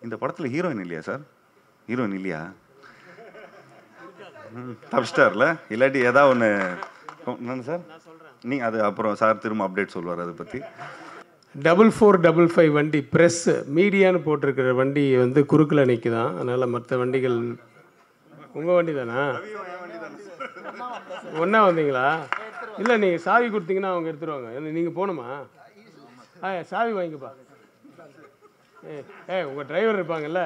இந்த படத்தில் ஹீரோயின் இல்லையா சார்? ஹீரோயின் இல்லையா? தப்பிச்சிட்டார்ல. இல்லாட்டி ஏதாவது ஒன்று என்னன்னு சார் நீங்கள் அது அப்புறம் சார் திரும்ப அப்டேட் சொல்லுவார் அதை பற்றி. 4455 வண்டி ப்ரெஸ் மீடியான்னு போட்டிருக்கிற வண்டி வந்து குறுக்கில் நிற்குதான். அதனால் மற்ற வண்டிகள் உங்கள் வண்டி தானா? ஒன்றா வந்தீங்களா? இல்லை, நீங்கள் சாவி கொடுத்தீங்கன்னா அவங்க எடுத்துருவாங்க. நீங்கள் போகணுமா? சாவி வாங்கிக்கப்பா. உங்கள் டிரைவர் இருப்பாங்கல்ல.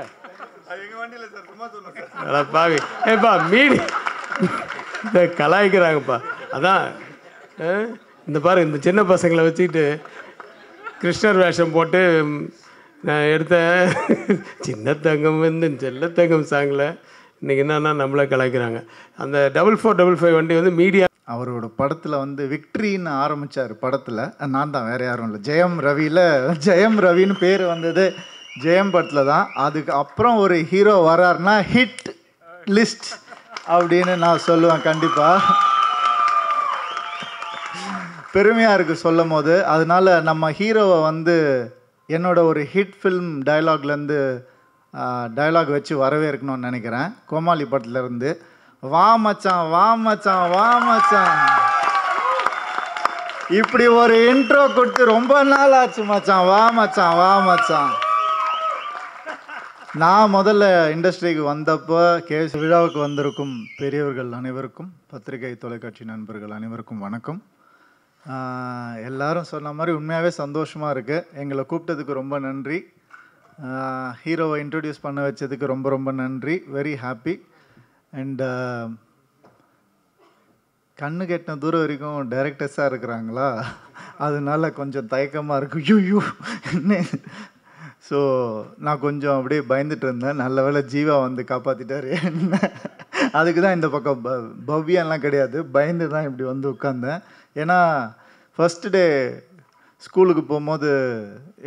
பாவி ஏப்பா மீடி இந்த கலாய்க்கிறாங்கப்பா. அதான் இந்த பாரு, இந்த சின்ன பசங்களை வச்சுக்கிட்டு கிருஷ்ணர் வேஷம் போட்டு நான் எடுத்த சின்ன தங்கம் வந்து செல்லத்தங்கம் சாங்கில் இன்றைக்கி என்னன்னா நம்மளை கலாய்க்கிறாங்க. அந்த 4455 வண்டி வந்து மீடியா அவரோட படத்தில் வந்து விக்ட்ரின்னு ஆரம்பித்தார். படத்தில் நான் தான், வேறு யாரும் இல்லை. ஜெயம் ரவின்னு பேர் வந்தது ஜெயம் படத்தில் தான். அதுக்கு அப்புறம் ஒரு ஹீரோ வராருன்னா ஹிட் லிஸ்ட் அப்படின்னு நான் சொல்லுவேன். கண்டிப்பாக பெருமையாக இருக்குது சொல்லும் போது. அதனால் நம்ம ஹீரோவை வந்து என்னோட ஒரு ஹிட் ஃபில்ம் டைலாக்லேருந்து டைலாக் வச்சு வரவேற்கணும்னு நினைக்கிறேன். கோமாளி படத்துலேருந்து, வா மச்சான் வா மச்சான் வா மச்சான், இப்படி ஒரு இன்ட்ரோ கொடுத்து ரொம்ப நாள் ஆச்சு மச்சான், வா மச்சான் வா மச்சான். நான் முதல்ல இண்டஸ்ட்ரிக்கு வந்தப்போ கேஸ் விழாவுக்கு வந்திருக்கும் பெரியவர்கள் அனைவருக்கும், பத்திரிகை தொலைக்காட்சி நண்பர்கள் அனைவருக்கும் வணக்கம். எல்லாரும் சொன்ன மாதிரி உண்மையாகவே சந்தோஷமாக இருக்குது. எங்களை கூப்பிட்டதுக்கு ரொம்ப நன்றி. ஹீரோவை இன்ட்ரடியூஸ் பண்ண வச்சதுக்கு ரொம்ப ரொம்ப நன்றி. Very happy. அண்ட் கண்ணு கெட்டின தூரம் வரைக்கும் டைரக்டர்ஸாக இருக்கிறாங்களா, அதனால கொஞ்சம் தயக்கமாக இருக்குது. யூ ஸோ நான் கொஞ்சம் அப்படியே பயந்துட்டு இருந்தேன். நல்ல வேளை ஜீவா வந்து காப்பாற்றிட்டாரு என்ன. அதுக்கு தான் இந்த பக்கம் பவ்யாலாம் கிடையாது, பயந்து தான் இப்படி வந்து உட்காந்தேன். ஏன்னா ஃபஸ்ட்டு டே ஸ்கூலுக்கு போகும்போது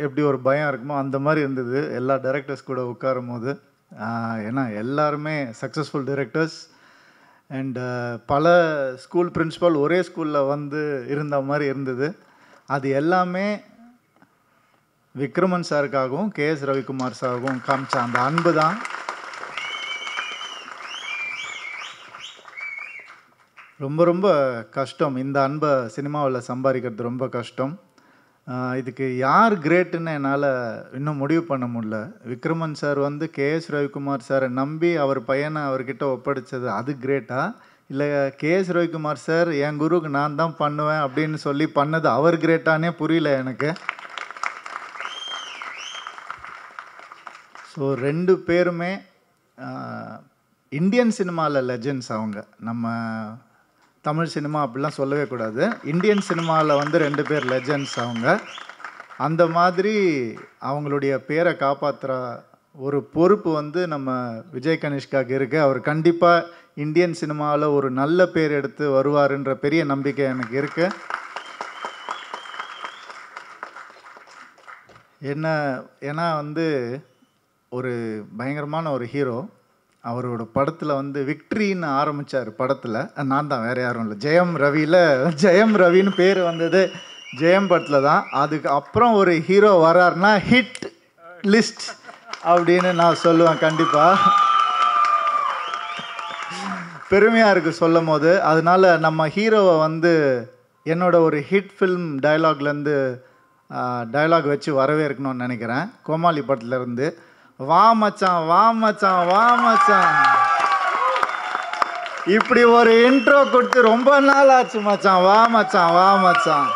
எப்படி ஒரு பயம் இருக்குமோ அந்த மாதிரி இருந்தது எல்லா டைரக்டர்ஸ் கூட உட்காரும் போது. ஏன்னா எல்லாருமே சக்ஸஸ்ஃபுல் டைரக்டர்ஸ். அண்ட் பல ஸ்கூல் பிரின்ஸிபல் ஒரே ஸ்கூலில் வந்து இருந்த மாதிரி இருந்தது. அது எல்லாமே விக்ரமன் சாருக்காகவும் கேஎஸ் ரவிக்குமார் சாருக்கும் காமிச்ச அந்த அன்பு தான். ரொம்ப ரொம்ப கஷ்டம், இந்த அன்பை சினிமாவில் சம்பாதிக்கிறது ரொம்ப கஷ்டம். இதுக்கு யார் கிரேட்டுன்னு என்னால் இன்னும் முடிவு பண்ண முடியல. விக்ரமன் சார் வந்து கேஎஸ் ரவிக்குமார் சாரை நம்பி அவர் பையனை அவர்கிட்ட ஒப்படைச்சது அது கிரேட்டா, இல்லை கேஎஸ் ரவிக்குமார் சார் என் குருவுக்கு நான் தான் பண்ணுவேன் அப்படின்னு சொல்லி பண்ணது அவர் கிரேட்டானே புரியல எனக்கு. ஸோ ரெண்டு பேருமே இந்தியன் சினிமாவில் லெஜெண்ட்ஸ். அவங்க நம்ம தமிழ் சினிமா அப்படிலாம் சொல்லவே கூடாது, இந்தியன் சினிமாவில் வந்து ரெண்டு பேர் லெஜெண்ட்ஸ் அவங்க. அந்த மாதிரி அவங்களுடைய பேரை காப்பாற்றுற ஒரு பொறுப்பு வந்து நம்ம விஜய் கணேஷ்காக இருக்குது. அவர் கண்டிப்பாக இந்தியன் சினிமாவில் ஒரு நல்ல பேர் எடுத்து வருவாருன்ற பெரிய நம்பிக்கை எனக்கு இருக்குது. ஏன்னா வந்து ஒரு பயங்கரமான ஒரு ஹீரோ. அவரோட படத்தில் வந்து விக்ட்ரின்னு ஆரம்பித்தார். படத்தில் நான் தான், வேறு யாரும் இல்லை. ஜெயம் ரவின்னு பேர் வந்தது ஜெயம் படத்தில் தான். அதுக்கு அப்புறம் ஒரு ஹீரோ வராருன்னா ஹிட் லிஸ்ட் அப்படின்னு நான் சொல்லுவேன். கண்டிப்பாக பெருமையாக இருக்குது சொல்லும் போது. அதனால் நம்ம ஹீரோவை வந்து என்னோட ஒரு ஹிட் ஃபில்ம் டைலாக்லேருந்து டைலாக் வச்சு வரவேற்கணும்னு நினைக்கிறேன். கோமாளி படத்துலேருந்து, வா மச்சான் வா மச்சான் வா மச்சான், இப்படி ஒரு இன்ட்ரோ கொடுத்து ரொம்ப நாள் ஆச்சு மச்சான், வா மச்சான் வா மச்சான்.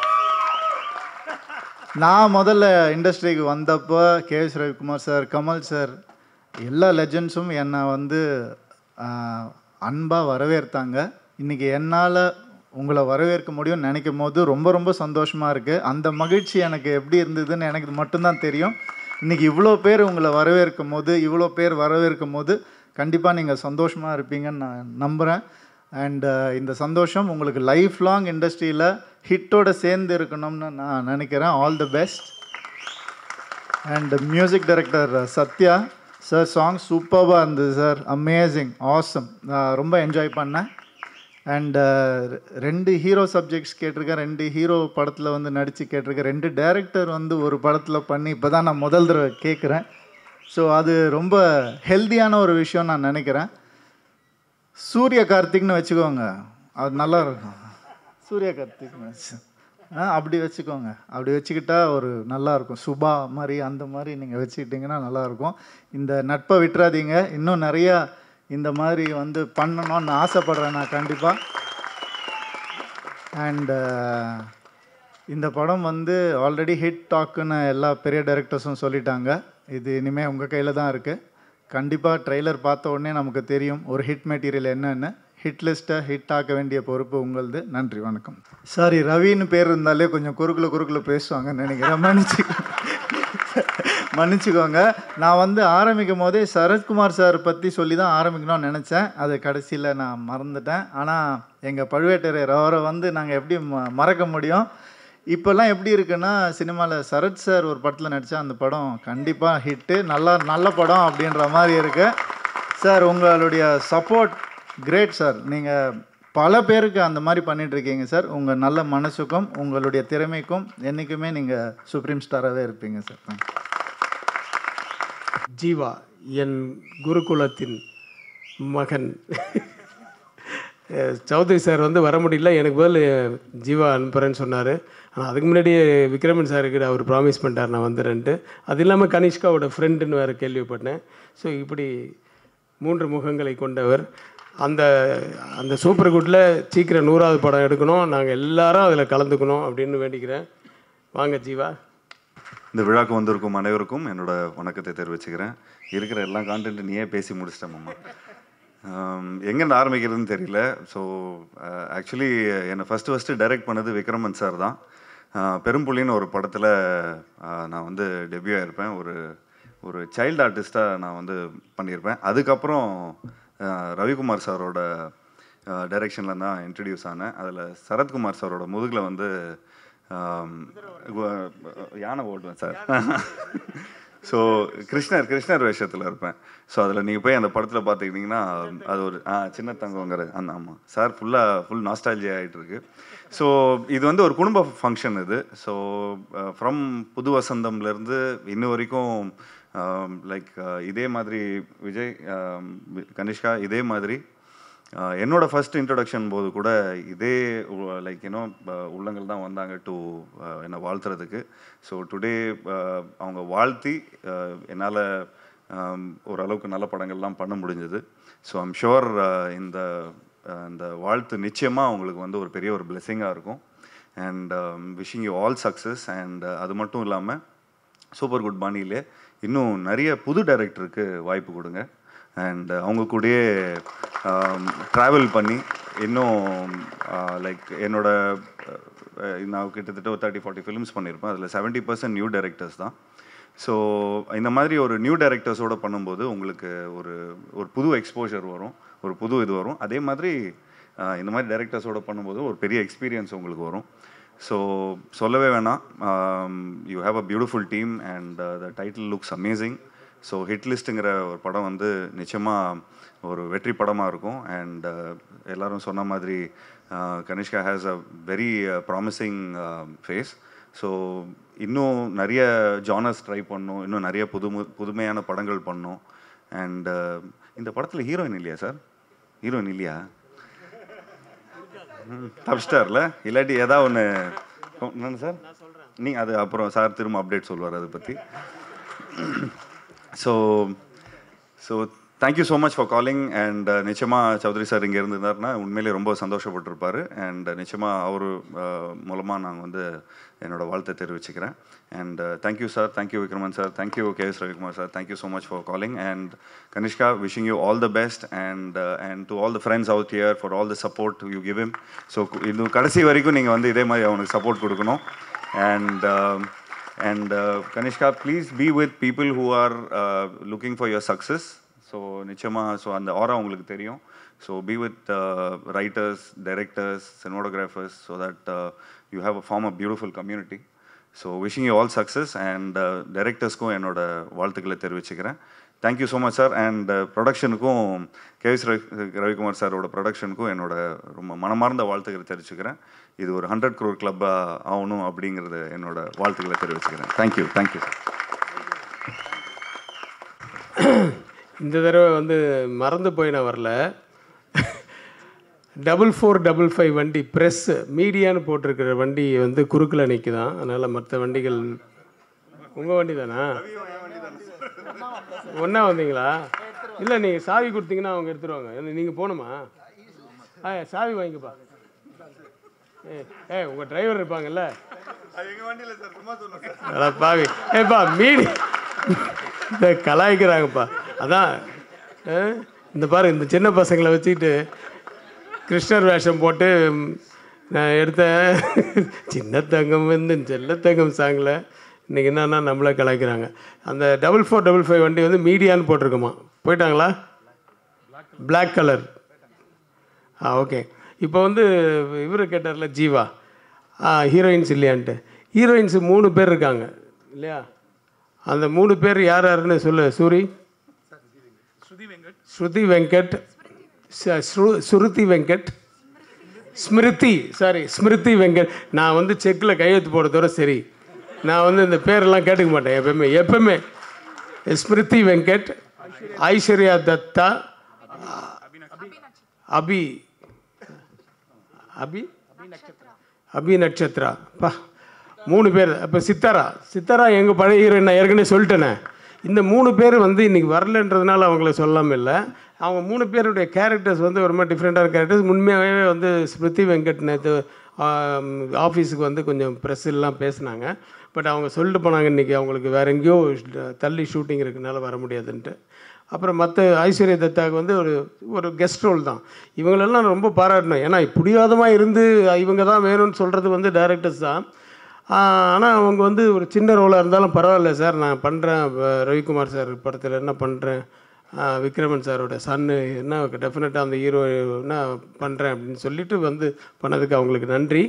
நான் முதல்ல இண்டஸ்ட்ரிக்கு வந்தப்போ KS Ravikumar sir, Kamal sir, எல்லா லெஜெண்ட்ஸும் என்னை வந்து அன்பாக வரவேற்றாங்க. இன்றைக்கி என்னால் உங்களை வரவேற்க முடியும்னு நினைக்கும் போது ரொம்ப ரொம்ப சந்தோஷமாக இருக்குது. அந்த மகிழ்ச்சி எனக்கு எப்படி இருந்ததுன்னு எனக்கு மட்டும்தான் தெரியும். இன்றைக்கி இவ்வளோ பேர் உங்களை வரவேற்கும் போது கண்டிப்பாக நீங்கள் சந்தோஷமாக இருப்பீங்கன்னு நான் நம்புகிறேன். அண்டு இந்த சந்தோஷம் உங்களுக்கு லைஃப் லாங் இண்டஸ்ட்ரியில் ஹிட்டோடு சேர்ந்து இருக்கணும்னு நான் நினைக்கிறேன். All the best. And music director Sathya sir, song சூப்பராக இருந்தது சார், அமேசிங், ஆசம், ரொம்ப என்ஜாய் பண்ணேன். அண்டு 2 ஹீரோ சப்ஜெக்ட்ஸ் கேட்டிருக்கேன், 2 ஹீரோ படத்தில் வந்து நடித்து கேட்டிருக்கேன், 2 டைரக்டர் வந்து ஒரு படத்தில் பண்ணி இப்போ தான் நான் முதல் தடவை கேட்குறேன். ஸோ அது ரொம்ப ஹெல்த்தியான ஒரு விஷயம் நான் நினைக்கிறேன். சூர்ய கார்த்திக்னு வச்சுக்கோங்க, அது நல்லா இருக்கும். சூர்ய கார்த்திக்னு வச்சு அப்படி வச்சுக்கோங்க. அப்படி வச்சுக்கிட்டா ஒரு நல்லாயிருக்கும். சுபா மாதிரி அந்த மாதிரி நீங்கள் வச்சுக்கிட்டிங்கன்னா நல்லாயிருக்கும். இந்த நட்பை விட்டுறாதீங்க. இன்னும் நிறையா இந்த மாதிரி வந்து பண்ணணும்னு ஆசைப்பட்றேன் நான் கண்டிப்பாக. அண்டு இந்த படம் வந்து ஆல்ரெடி ஹிட் டாக்குன்னு எல்லா பெரிய டைரக்டர்ஸும் சொல்லிட்டாங்க. இது இனிமேல் உங்கள் கையில் தான் இருக்குது. கண்டிப்பாக ட்ரெய்லர் பார்த்த உடனே நமக்கு தெரியும் ஒரு ஹிட் மெட்டீரியல் என்னென்னு. ஹிட் லிஸ்ட்டை ஹிட் ஆக்க வேண்டிய பொறுப்பு உங்களது. நன்றி, வணக்கம். சாரி, ரவின்னு பேர் இருந்தாலே கொஞ்சம் குறுக்குல பேசுவாங்கன்னு நினைக்கிறேன். மன்னிச்சுக்கோங்க. நான் வந்து ஆரம்பிக்கும் போதே சரத்குமார் சார் பற்றி சொல்லி தான் ஆரம்பிக்கணும்னு நினச்சேன். அது கடைசியில் நான் மறந்துட்டேன். ஆனால் எங்கள் பழுவேட்டரையர் அவரை வந்து நாங்கள் எப்படி மறக்க முடியும்? இப்போல்லாம் எப்படி இருக்குன்னா, சினிமாவில் சரத் சார் ஒரு படத்தில் நடித்தா அந்த படம் கண்டிப்பாக ஹிட்டு, நல்ல படம் அப்படின்ற மாதிரி இருக்குது. சார் உங்களுடைய சப்போர்ட் கிரேட் சார். நீங்கள் பல பேருக்கு அந்த மாதிரி பண்ணிகிட்ருக்கீங்க சார். உங்கள் நல்ல மனசுக்கும் உங்களுடைய திறமைக்கும் என்றைக்குமே நீங்கள் சுப்ரீம் ஸ்டாராகவே இருப்பீங்க சார். ஜீவா என் குருகுலத்தின் மகன் சௌத்ரி சார் வந்து வர முடியல, எனக்கு பதில் ஜீவா அனுப்புகிறேன்னு சொன்னார். ஆனால் அதுக்கு முன்னாடியே விக்ரமன் சாருக்கு அவர் ப்ராமிஸ் பண்ணிட்டார் நான் வந்துடுறேன்ட்டு. அது இல்லாமல் கனிஷ்காவோட ஃப்ரெண்டுன்னு வேறு கேள்விப்பட்டேன். ஸோ இப்படி 3 முகங்களை கொண்டவர். அந்த அந்த சூப்பர் குட்டில் சீக்கிரம் 100வது படம் எடுக்கணும், நாங்கள் எல்லாரும் அதில் கலந்துக்கணும் அப்படின்னு வேண்டிக்கிறேன். வாங்க ஜீவா. இந்த விழாக்கு வந்திருக்கும் அனைவருக்கும் என்னோட வணக்கத்தை தெரிவிச்சுக்கிறேன். இருக்கிற எல்லா கான்டென்ட்டும் நீயே பேசி முடிச்சிட்டேன் மாமா. எங்கேருந்து ஆரம்பிக்கிறதுன்னு தெரியல. ஸோ ஆக்சுவலி என்னை ஃபஸ்ட்டு டைரக்ட் பண்ணது விக்ரமன் சார் தான். பெரும்புலின்னு ஒரு படத்தில் நான் வந்து டெபியூ ஆகிருப்பேன். ஒரு சைல்டு ஆர்டிஸ்ட்டாக நான் வந்து பண்ணியிருப்பேன். அதுக்கப்புறம் ரவிக்குமார் சாரோட டைரெக்ஷனில் தான் இன்ட்ரடியூஸ் ஆனேன். அதில் சரத்குமார் சாரோட முதுகில் வந்து யானை ஓட்டுவேன் சார். ஸோ கிருஷ்ணர் வேஷத்தில் இருப்பேன். ஸோ அதில் நீங்கள் போய் அந்த படத்தில் பார்த்துக்கிட்டிங்கன்னா அது ஒரு சின்ன தங்கங்கிற அந்த ஆமாம் சார் ஃபுல் நாஸ்டாலஜி ஆகிட்டு இருக்கு. ஸோ இது வந்து ஒரு குடும்ப ஃபங்க்ஷன் இது. ஸோ ஃப்ரம் புது வசந்தம்லேருந்து இன்னும் வரைக்கும் லைக் இதே மாதிரி விஜய், கனிஷ்கா இதே மாதிரி என்னோடய ஃபஸ்ட் இன்ட்ரடக்ஷன் போது கூட இதே லைக் உள்ளங்கள் தான் வந்தாங்க டு என்னை வாழ்த்துறதுக்கு. ஸோ டுடே அவங்க வாழ்த்தி என்னால் ஓரளவுக்கு நல்ல படங்கள்லாம் பண்ண முடிஞ்சது. ஸோ ஐம் ஷுர் இந்த வாழ்த்து நிச்சயமாக அவங்களுக்கு வந்து ஒரு பெரிய ஒரு பிளெஸ்ஸிங்காக இருக்கும். And wishing you all success. And அது மட்டும் இல்லாமல் சூப்பர் குட் பாணியிலே இன்னும் நிறைய புது டைரக்டருக்கு வாய்ப்பு கொடுங்க. அண்ட் அவங்க கூடயே ட்ராவல் பண்ணி இன்னும் லைக் நான் கிட்டத்தட்ட ஒரு 30-40 ஃபிலிம்ஸ் பண்ணியிருப்பேன். அதில் 70% நியூ டைரக்டர்ஸ் தான். ஸோ இந்த மாதிரி ஒரு நியூ டைரக்டர்ஸோடு பண்ணும்போது உங்களுக்கு ஒரு புது எக்ஸ்போஷர் வரும், ஒரு புது இது வரும். அதே மாதிரி இந்த மாதிரி டைரக்டர்ஸோடு பண்ணும்போது ஒரு பெரிய எக்ஸ்பீரியன்ஸ் உங்களுக்கு வரும். ஸோ சொல்லவே வேணாம், you have a beautiful team and the title looks amazing. So hit லிஸ்ட்டுங்கிற ஒரு படம் வந்து நிச்சயமாக ஒரு வெற்றி படமாக இருக்கும். அண்ட் எல்லோரும் சொன்ன மாதிரி Kanishka has a very promising face. So இன்னும் நிறைய ஜானர்ஸ் ட்ரை பண்ணணும், இன்னும் நிறைய புதுமையான படங்கள் பண்ணணும். அண்ட் இந்த படத்தில் ஹீரோயின் இல்லையா சார்? ஹீரோயின் இல்லையா? தப்ஸ்டார்ல இல்லாட்டி ஏதாவது ஒன்று என்னன்னு சார் நீங்கள் அது அப்புறம் சார் திரும்ப அப்டேட் சொல்லுவார் அதை பற்றி. So thank you so much for calling. And நிச்சயமாக சௌத்ரி சார் இங்கே இருந்திருந்தாருன்னா உண்மையிலே ரொம்ப சந்தோஷப்பட்டிருப்பார். அண்ட் நிச்சயமாக அவர் மூலமாக நாங்கள் வந்து என்னோடய வாழ்த்தை தெரிவிச்சுக்கிறேன். And thank you sir, thank you Vikraman sir, thank you KS Ravikumar sir, thank you so much for calling. And Kanishka, wishing you all the best. And to all the friends out here for all the support you give him. So இது கடைசி வரைக்கும் நீங்கள் வந்து இதே மாதிரி அவனுக்கு support கொடுக்கணும். And Kanishka, please be with people who are looking for your success. So நிச்சயமா ஸோ அந்த ஆரா உங்களுக்கு தெரியும். So be with writers, directors, cinematographers so that you have a form a beautiful community. So wishing you all success. And directorsக்கும் என்னோட வாழ்த்துக்களை தெரிவிச்சுக்கிறேன். Thank you so much sir. And ப்ரொடக்ஷனுக்கும் KS ரவிக்குமார் சாரோட ப்ரொடக்ஷனுக்கும் என்னோட ரொம்ப மனமார்ந்த வாழ்த்துக்களை தெரிவிச்சுக்கிறேன். இது ஒரு 100 crore கிளப்பாக ஆகணும் அப்படிங்கிறது என்னோட வாழ்த்துக்களை தெரிவிச்சுக்கிறேன். Thank you sir. இந்த தடவை வந்து மறந்து போய் நான் வரல. 4455 வண்டி ப்ரெஸ் மீடியான்னு போட்டிருக்கிற வண்டி வந்து குறுக்கில் நிற்குதான். அதனால் மற்ற வண்டிகள் உங்கள் வண்டி தானா? ஒன்றா வந்தீங்களா? இல்லை, நீங்கள் சாவி கொடுத்தீங்கன்னா அவங்க எடுத்துருவாங்க. நீங்கள் போகணுமா? சாவி வாங்கிக்கப்பா. உங்கள் டிரைவர் இருப்பாங்கல்ல? பாவி ஏப்பா மீடி இந்த கலாய்க்கிறாங்கப்பா. அதான் இந்த பாரு, இந்த சின்ன பசங்களை வச்சுக்கிட்டு கிருஷ்ணர் வேஷம் போட்டு நான் எடுத்த சின்ன தங்கம் வந்து செல்ல தங்கம் சாங்கில் இன்றைக்கி என்னன்னா நம்மளை கலாய்க்கிறாங்க. அந்த 4455 வண்டி வந்து மீடியான்னு போட்டிருக்குமா? போயிட்டாங்களா? Black colour. ஓகே. இப்போ வந்து இவர் கேட்டார்ல ஜீவா, ஹீரோயின்ஸ் இல்லையான்ட்டு. ஹீரோயின்ஸு 3 பேர் இருக்காங்க இல்லையா? அந்த 3 பேர் யார் யாருன்னு சொல்லு. ஸ்ருதி வெங்கட், ஸ்ருதி வெங்கட், ஸ்மிருதி வெங்கட். நான் வந்து செக்கில் கையெழுத்து போடுறதோட சரி, நான் வந்து இந்த பேரெல்லாம் கேட்டுக்க மாட்டேன் எப்பவுமே. ஸ்மிருதி வெங்கட், ஐஸ்வர்யா தத்தா, அபி நட்சத்திரா. பா 3 பேர். அப்போ சித்தாரா எங்கள் பழைய ஹீரோயின், நான் ஏற்கனவே சொல்லிட்டேனே. இந்த 3 பேர் வந்து இன்றைக்கி வரலன்றதுனால அவங்கள சொல்லாமல் இல்லை. அவங்க 3 பேருடைய கேரக்டர்ஸ் வந்து ஒரு மாதிரி டிஃப்ரெண்ட்டான கேரக்டர்ஸ். உண்மையாகவே வந்து ஸ்மிருதி வெங்கட் நேற்று ஆஃபீஸுக்கு வந்து கொஞ்சம் ப்ரெஸ்ஸெல்லாம் பேசினாங்க. பட் அவங்க சொல்லிட்டு போனாங்க இன்றைக்கி அவங்களுக்கு வேறு எங்கேயோ தள்ளி ஷூட்டிங் இருக்குனால வர முடியாதுன்ட்டு. அப்புறம் மற்ற ஐஸ்வர்யா தத்தாவுக்கு வந்து ஒரு கெஸ்ட் ரோல் தான். இவங்களெல்லாம் ரொம்ப பாராட்டணும். ஏன்னா பிடிவாதமாக இருந்து இவங்க தான் வேணும்னு சொல்கிறது வந்து டைரக்டர்ஸ் தான். ஆனால் அவங்க வந்து ஒரு சின்ன ரோலாக இருந்தாலும் பரவாயில்ல சார், நான் பண்ணுறேன், ரவிக்குமார் சார் படத்தில் என்ன பண்ணுறேன், விக்ரமன் சாரோட சன்னு என்ன டெஃபினட்டாக அந்த ஹீரோ என்ன பண்ணுறேன் அப்படின்னு சொல்லிட்டு வந்து பண்ணதுக்கு அவங்களுக்கு நன்றி.